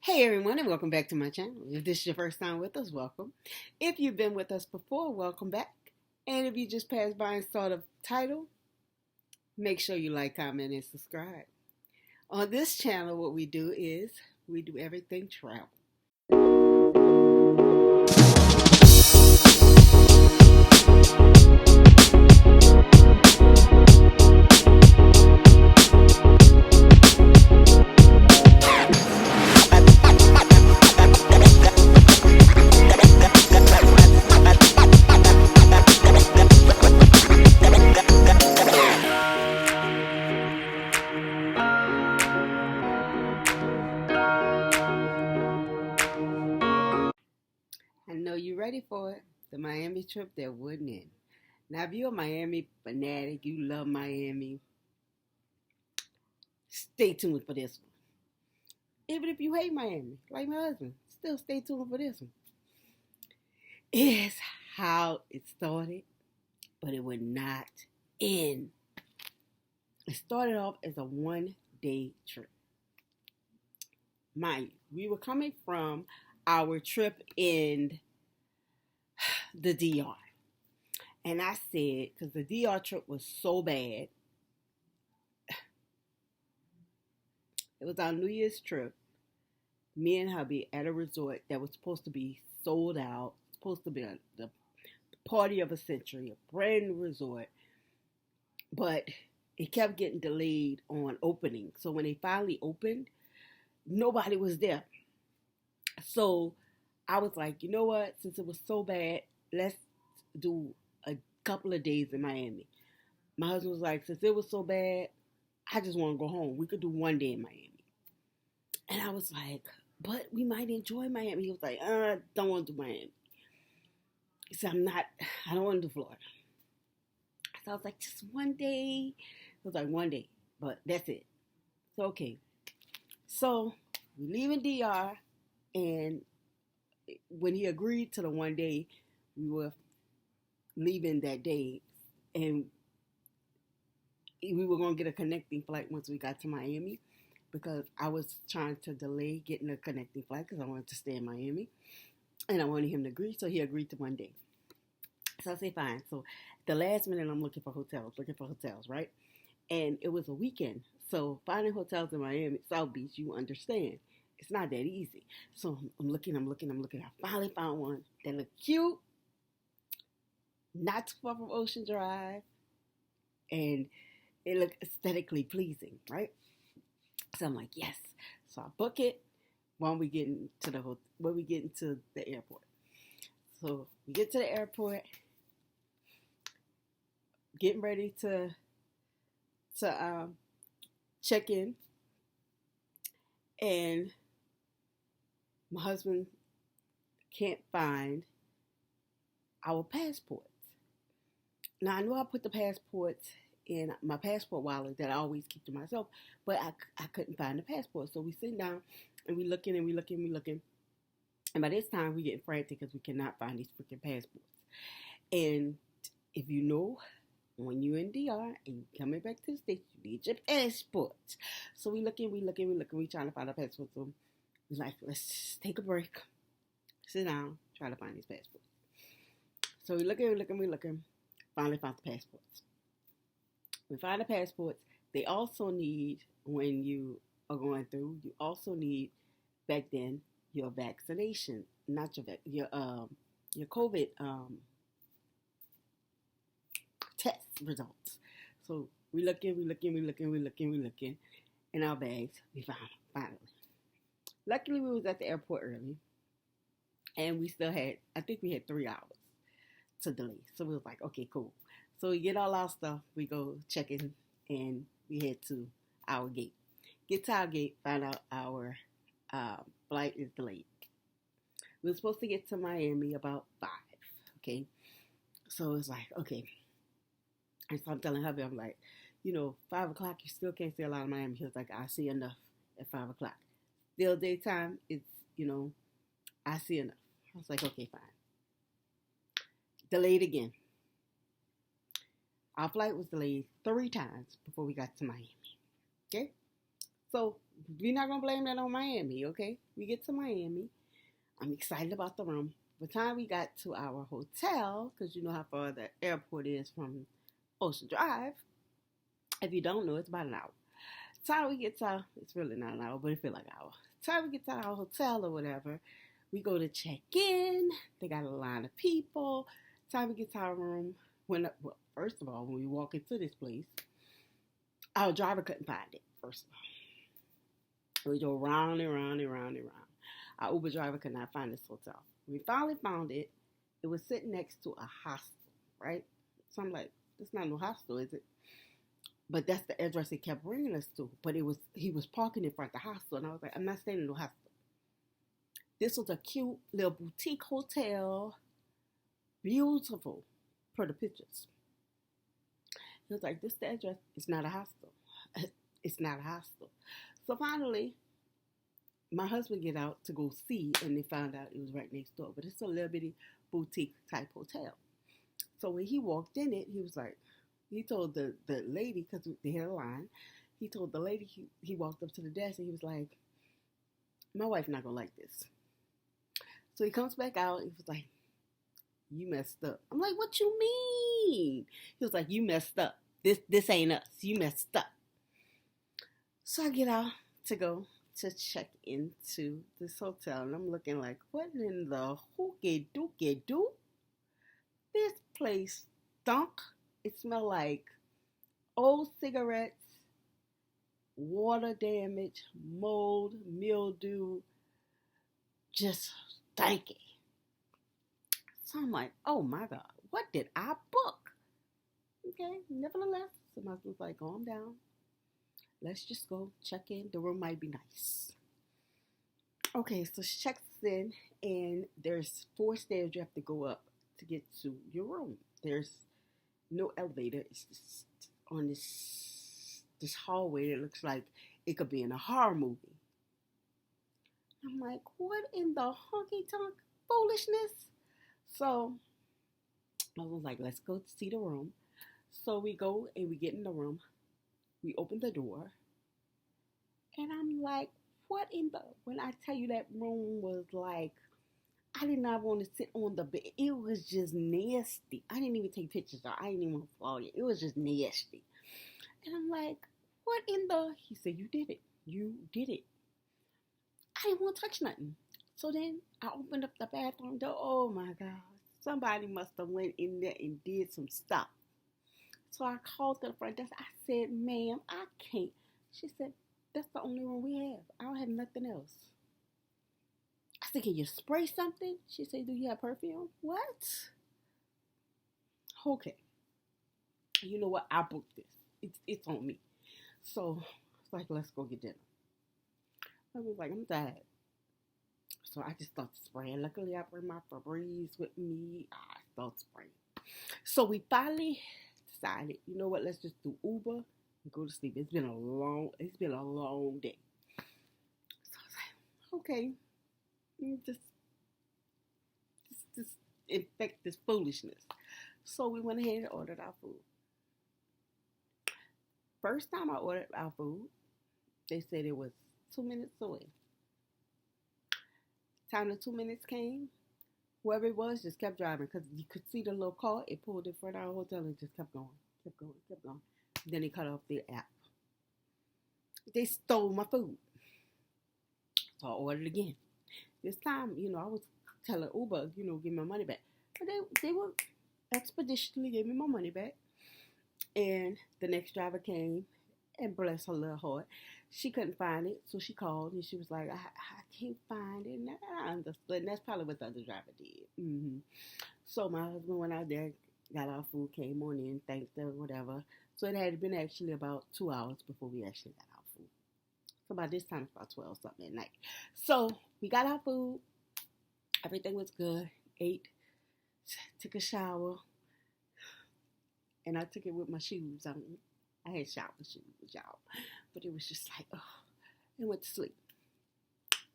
Hey everyone, and welcome back to my channel. If this is your first time with us, welcome. If you've been with us before, welcome back. And if you just passed by and saw the title, make sure you like, comment, and subscribe. On this channel, what we do is we do everything travel. I know you're ready for it. The Miami trip that wouldn't end. Now, if you're a Miami fanatic, you love Miami, stay tuned for this one. Even if you hate Miami, like my husband, still stay tuned for this one. It's how it started, but it would not end. It started off as a one-day trip. Mind you, we were coming from our trip in the DR. And I said, because the DR trip was so bad, it was our New Year's trip, me and hubby at a resort that was supposed to be sold out, supposed to be the party of a century, a brand new resort, but it kept getting delayed on opening. So when they finally opened, nobody was there. So I was like, you know what? Since it was so bad, let's do a couple of days in Miami. My husband was like, since it was so bad, I just want to go home. We could do one day in Miami. And I was like, but we might enjoy Miami. He was like, don't want to do Miami. He said, I don't want to do Florida. So I was like, just one day. It was like one day, but that's it. So, okay. So we leave in DR, and when he agreed to the one day, we were leaving that day, and we were going to get a connecting flight once we got to Miami, because I was trying to delay getting a connecting flight because I wanted to stay in Miami, and I wanted him to agree, so he agreed to one day. So I said, fine. So the last minute, I'm looking for hotels, right? And it was a weekend. So finding hotels in Miami, South Beach, you understand, it's not that easy. So I'm looking. I finally found one that looked cute, not too far from Ocean Drive, and it looked aesthetically pleasing, right? So I'm like, yes. So I book it when we get into the airport. So we get to the airport, getting ready to check in, and my husband can't find our passports. Now I know I put the passports in my passport wallet that I always keep to myself, but I couldn't find the passport. So we sit down and we looking. And by this time we getting frantic because we cannot find these freaking passports. And if you know, when you're in DR and you're coming back to the States, you need your passport. So we looking, we trying to find a passport. So we're like, let's take a break, sit down, try to find these passports. So we looking, finally found the passports. We find the passports. They also need, when you are going through, you also need, back then, your vaccination, not your COVID test results. So we looking in our bags. We found them, finally. Luckily, we was at the airport early, and we still had, I think we had 3 hours to delay. So we was like, okay, cool. So we get all our stuff, we go check in, and we head to our gate. Get to our gate, find out our flight is delayed. We were supposed to get to Miami about 5, okay? So it's like, okay. And so I'm telling hubby, I'm like, 5 o'clock, you still can't see a lot of Miami. He was like, I see enough at 5 o'clock. Still daytime, it's, I see enough. I was like, okay, fine. Delayed again. Our flight was delayed 3 times before we got to Miami. Okay? So we're not gonna blame that on Miami, okay? We get to Miami. I'm excited about the room. By the time we got to our hotel, because you know how far the airport is from Ocean Drive. If you don't know, it's about an hour. Time we get to it's really not an hour, but it feels like an hour. Time we get to our hotel or whatever, we go to check in. They got a line of people. Time we get to our room, first of all, when we walk into this place, our driver couldn't find it. First of all, we go round and round and round and round. Our Uber driver could not find this hotel. We finally found it. It was sitting next to a hostel, right? So I'm like, it's not no hostel, is it? But that's the address he kept bringing us to. But he was parking in front of the hostel, and I was like, I'm not staying in no hostel. This was a cute little boutique hotel, beautiful, per the pictures. He was like, this is the address. It's not a hostel. It's not a hostel. So finally, my husband get out to go see, and they found out it was right next door. But it's a little bitty boutique type hotel. So when he walked in it, he was like, he told the lady, because they had a line, he told the lady, he walked up to the desk and he was like, my wife not going to like this. So he comes back out and he was like, you messed up. I'm like, what you mean? He was like, you messed up. This ain't us. You messed up. So I get out to go to check into this hotel and I'm looking like, what in the hookie dookie doo? This place stunk. It smelled like old cigarettes, water damage, mold, mildew, just stanky. So I'm like, oh my God, what did I book? Okay, nevertheless, so my husband's like, calm down. Let's just go check in. The room might be nice. Okay, so she checks in, and there's 4 stairs you have to go up to get to your room. There's no elevator. It's just on this hallway that looks like it could be in a horror movie. I'm like, what in the honky-tonk foolishness? So I was like, let's go see the room. So we go and we get in the room. We open the door. And I'm like, what in the... When I tell you that room was like, I did not want to sit on the bed. It was just nasty. I didn't even take pictures. I didn't even want to follow you. It was just nasty. And I'm like, what in the... He said, you did it. You did it. I didn't want to touch nothing. So then I opened up the bathroom door. Oh my God. Somebody must have went in there and did some stuff. So I called the front desk. I said, ma'am, I can't. She said, that's the only room we have. I don't have nothing else. I said, can you spray something? She said, do you have perfume? What? Okay. You know what? I booked this. It's on me. So it's like, let's go get dinner. I was like, I'm tired. So I just started spraying. Luckily, I bring my Febreze with me. I started spraying. So we finally decided, you know what? Let's just do Uber and go to sleep. It's been a long day. So I was like, okay, just infect this foolishness. So we went ahead and ordered our food. First time I ordered our food, they said it was 2 minutes away. Time the 2 minutes came, whoever it was just kept driving because you could see the little car. It pulled in front of our hotel and just kept going. Then they cut off the app. They stole my food. So I ordered again. This time, I was telling Uber, give me my money back. But they would expeditiously give me my money back. And the next driver came, and bless her little heart, she couldn't find it. So she called, and she was like, I can't find it. And I understood. And that's probably what the other driver did. Mm-hmm. So my husband went out there, got our food, came on in, thanked her, whatever. So it had been actually about 2 hours before we actually got our food. So by this time, it's about 12 something at night. So we got our food. Everything was good. Ate, took a shower, and I took it with my shoes on. I had shower shoes, y'all. But it was just like, and went to sleep.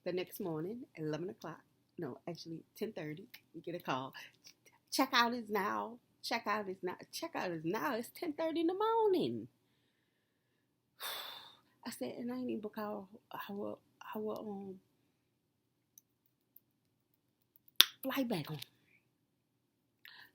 The next morning at 11 o'clock, no, actually 10:30, we get a call. Checkout is now. Checkout is now. It's 10:30 in the morning. I said, and I ain't even book our flight back home.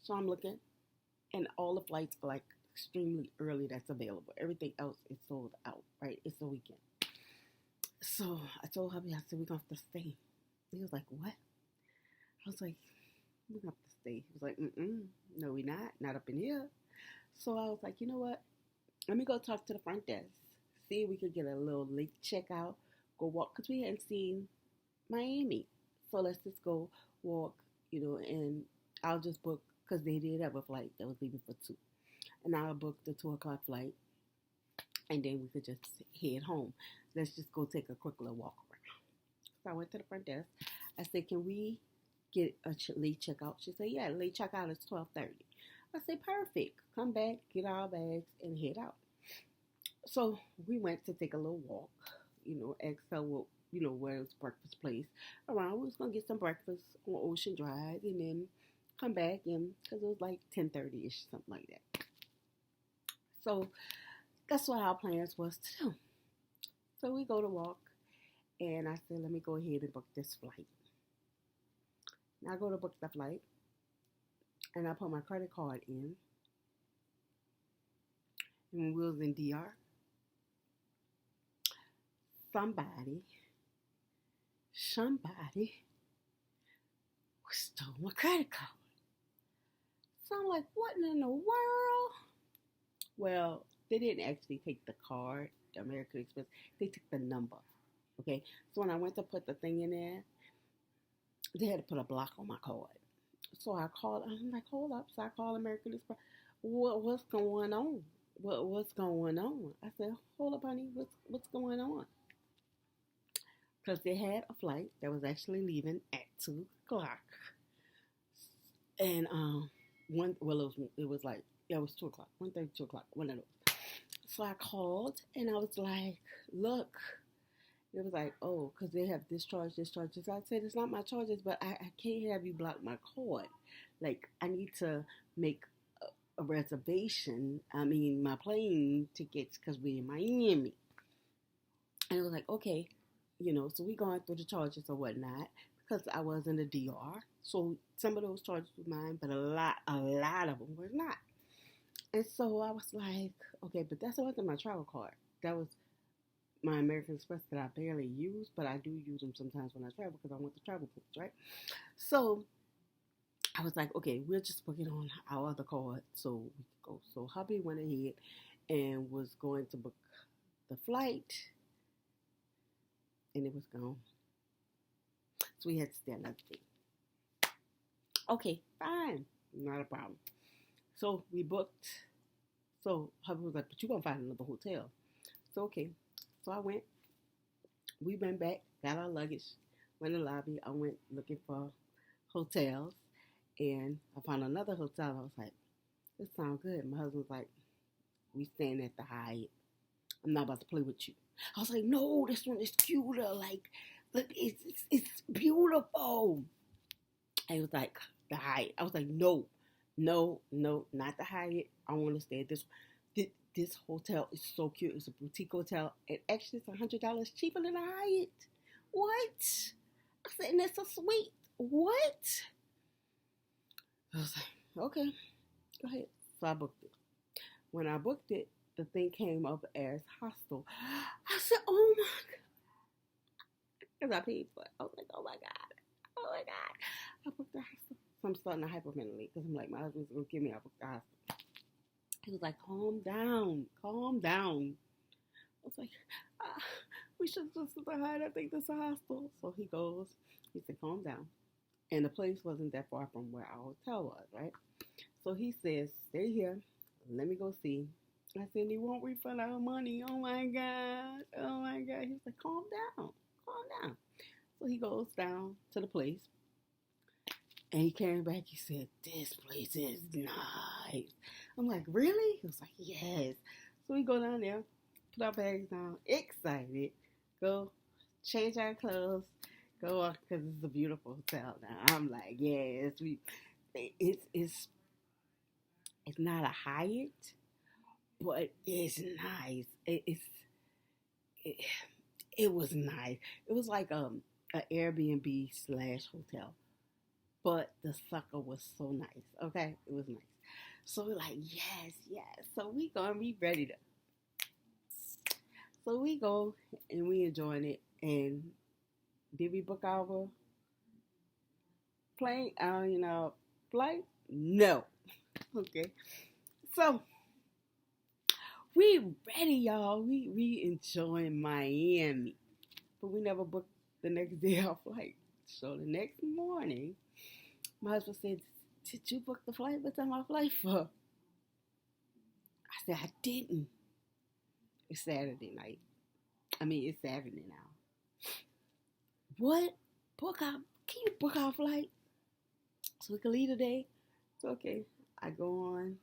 So I'm looking, and all the flights are like extremely early that's available. Everything else is sold out, right? It's the weekend. So I told hubby, I said, we're going to have to stay. He was like, what? I was like, we're going to have to stay. He was like, no, we not up in here. So I was like, you know what? Let me go talk to the front desk, see if we could get a little late checkout, go walk, because we hadn't seen Miami. So let's just go walk, and I'll just book, because they did have a flight that was leaving for 2. And I'll book the 2 o'clock flight, and then we could just head home. Let's just go take a quick little walk around. So I went to the front desk. I said, can we get a late checkout? She said, yeah, late checkout is 12:30. I said, perfect. Come back, get our bags, and head out. So we went to take a little walk, asked her where it was breakfast place around. We was going to get some breakfast on Ocean Drive and then come back, and because it was like 10:30-ish, something like that. So that's what our plans was to do. So we go to walk, and I said, let me go ahead and book this flight. Now I go to book the flight, and I put my credit card in. And when we was in DR, somebody stole my credit card. So I'm like, what in the world? Well, they didn't actually take the card, the American Express. They took the number. Okay, so when I went to put the thing in there, they had to put a block on my card. So I called. I'm like, hold up. So I called American Express. What's going on? What's going on? I said, hold up, honey. What's going on? Because they had a flight that was actually leaving at 2 o'clock, and it was like, yeah, it was 2 o'clock, 1:30, 2 o'clock, one of those. So I called, and I was like, look. It was like, oh, because they have this charge. So I said, it's not my charges, but I can't have you block my card. Like, I need to make a reservation. I mean, my plane tickets, because we're in Miami. And it was like, okay, so we going through the charges or whatnot, because I was in the DR. So some of those charges were mine, but a lot of them were not. And so I was like, okay, but that wasn't my travel card. That was my American Express that I barely use, but I do use them sometimes when I travel because I want the travel points, right? So I was like, okay, we'll just book it on our other card so we could go. So hubby went ahead and was going to book the flight, and it was gone. So we had to stay another day. Okay, fine, not a problem. So we booked. So hubby was like, but you're going to find another hotel. So okay. So we went back, got our luggage, went in the lobby. I went looking for hotels, and I found another hotel. I was like, this sounds good. My husband was like, we staying at the Hyatt. I'm not about to play with you. I was like, no, this one is cuter. Like, look, it's beautiful. And he was like, the Hyatt. I was like, no, not the Hyatt. I want to stay at this one. This hotel is so cute. It's a boutique hotel. And actually, it's $100 cheaper than a Hyatt. What? I said, and it's a suite. What? I was like, okay, go ahead. So I booked it. When I booked it, the thing came up as hostel. I said, oh my God. Because I paid for it. I was like, oh my God. Oh my God. I booked the hostel. So I'm starting to hyperventilate because I'm like, my husband's going to give me, I booked the hostel. He was like, calm down. I was like, we should just hide. I think this is a hostel. So he said, calm down. And the place wasn't that far from where our hotel was, right? So he says, stay here. Let me go see. I said, he won't refund our money. Oh my God. He was like, calm down. So he goes down to the place. And he came back, he said, this place is nice. I'm like, really? He was like, yes. So we go down there, put our bags down, excited, go change our clothes, go up, because it's a beautiful hotel now. I'm like, yes. It's not a Hyatt, but it's nice. it, it was nice. It was like an Airbnb slash hotel, but the sucker was so nice. Okay, it was nice. So we're like, yes, yes. So we gonna be ready to. So we go and we enjoying it. And did we book our plane? Flight? No. Okay. So we ready, y'all. We enjoying Miami, but we never booked the next day our flight. So the next morning, my husband said, "Did you book the flight? What's on my flight for?" I said, "I didn't." It's Saturday night. I mean, it's Saturday now. What? Book our? Can you book our flight so we can leave today? So okay, I go on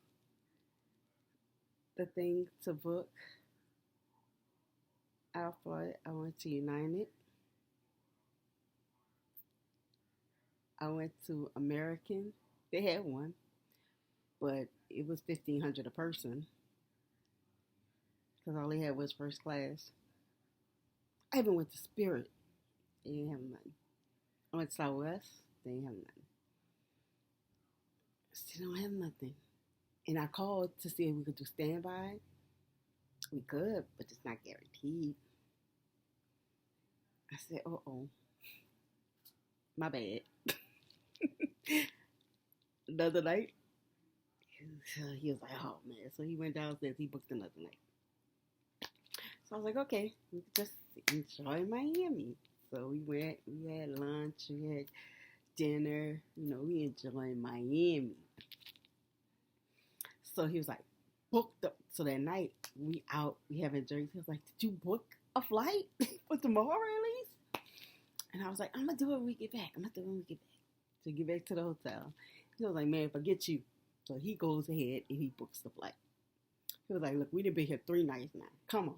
the thing to book our flight. I went to United. I went to American. They had one, but it was 1,500 a person because all they had was first class. I even went to Spirit. They didn't have nothing. I went to Southwest. They didn't have nothing. Still don't have nothing. And I called to see if we could do standby. We could, but it's not guaranteed. I said, oh, my bad. Another night, he was like, oh man. So he went downstairs, he booked another night. So I was like, okay, we could just enjoy Miami. So we went, we had lunch, we had dinner, we enjoyed Miami. So he was like, booked up. So that night, we having drinks. He was like, did you book a flight for tomorrow at least? And I was like, I'm going to do it when we get back. To get back to the hotel. He was like, man, forget you. So he goes ahead and he books the flight. He was like, look, we done been here 3 nights now. Come on.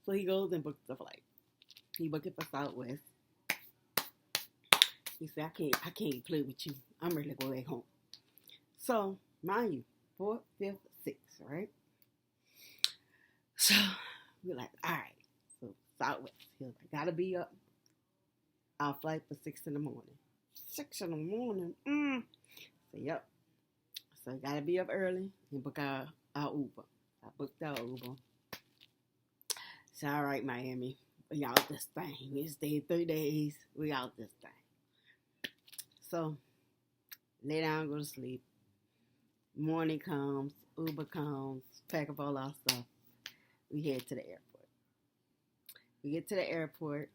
So he goes and books the flight. He booked it for Southwest. He said, I can't play with you. I'm ready to go back home. So, mind you, 4th, 5th, 6th, right? So, we're like, all right. So, Southwest. He was like, gotta be up. Our flight for 6 in the morning. 6 in the morning? So, yep. So, gotta be up early and book our Uber. I booked our Uber. So, all right, Miami. We out this thing. We stayed 3 days. We out this thing. So, lay down, go to sleep. Morning comes, Uber comes, pack up all our stuff. We head to the airport. We get to the airport,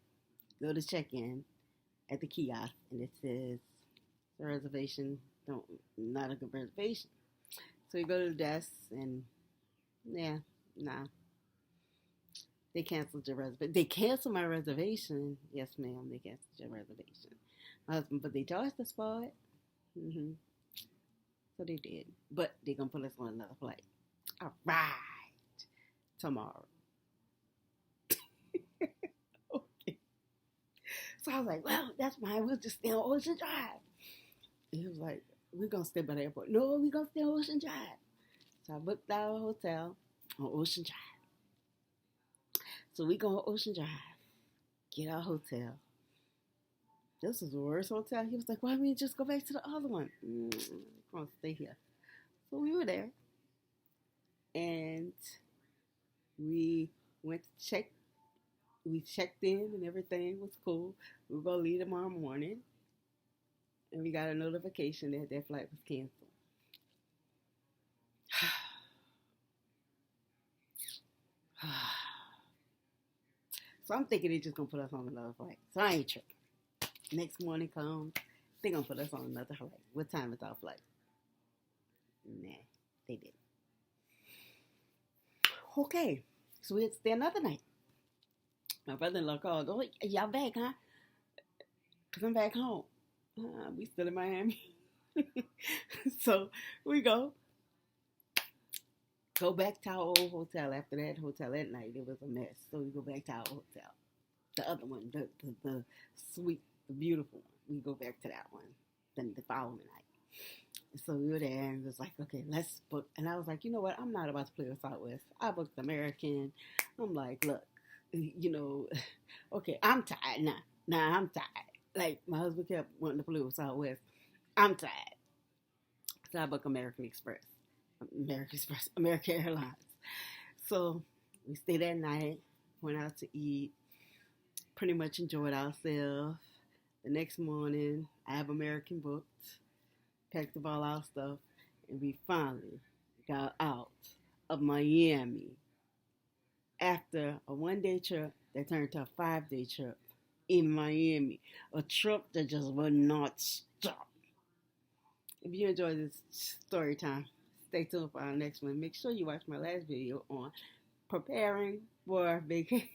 go to check in at the kiosk, and it says the reservation, not a good reservation. So we go to the desk, and nah. They canceled your reservation. They canceled my reservation. Yes, ma'am, they canceled your reservation. My husband, but they charged us for it. So they did. But they're going to put us on another flight. All right. Tomorrow. Okay. So I was like, well, that's fine. We'll just stay on Ocean Drive. And he was like, we're going to stay by the airport. No, we're going to stay on Ocean Drive. So I booked our hotel on Ocean Drive. So we go on Ocean Drive. Get our hotel. This was the worst hotel. He was like, why don't we just go back to the other one? We're going to stay here. So we were there. And we went to check. We checked in and everything was cool. We were going to leave tomorrow morning. And we got a notification that that flight was canceled. So I'm thinking they're just going to put us on another flight. So I ain't tripping. Next morning comes, they're going to put us on another flight. What time is our flight? Nah, they didn't. Okay, so we had to stay another night. My brother-in-law called, oh, y'all back, huh? Because I'm back home. We still in Miami. So we go back to our old hotel. After that hotel at night, it was a mess. So we go back to our hotel. The other one, the sweet, the beautiful one. We go back to that one. Then the following night. So we were there and it was like, okay, let's book. And I was like, you know what? I'm not about to play with Southwest. I booked American. I'm like, look, you know, okay, I'm tired now. Now I'm tired. Like my husband kept wanting to fly with Southwest. I'm tired. So I booked American Airlines. So we stayed that night, went out to eat, pretty much enjoyed ourselves. The next morning, I have American booked, packed up all our stuff, and we finally got out of Miami after a 1 day trip that turned to a 5 day trip in Miami. A trip that just would not stop. If you enjoyed this story time, stay tuned for our next one. Make sure you watch my last video on preparing for vacation.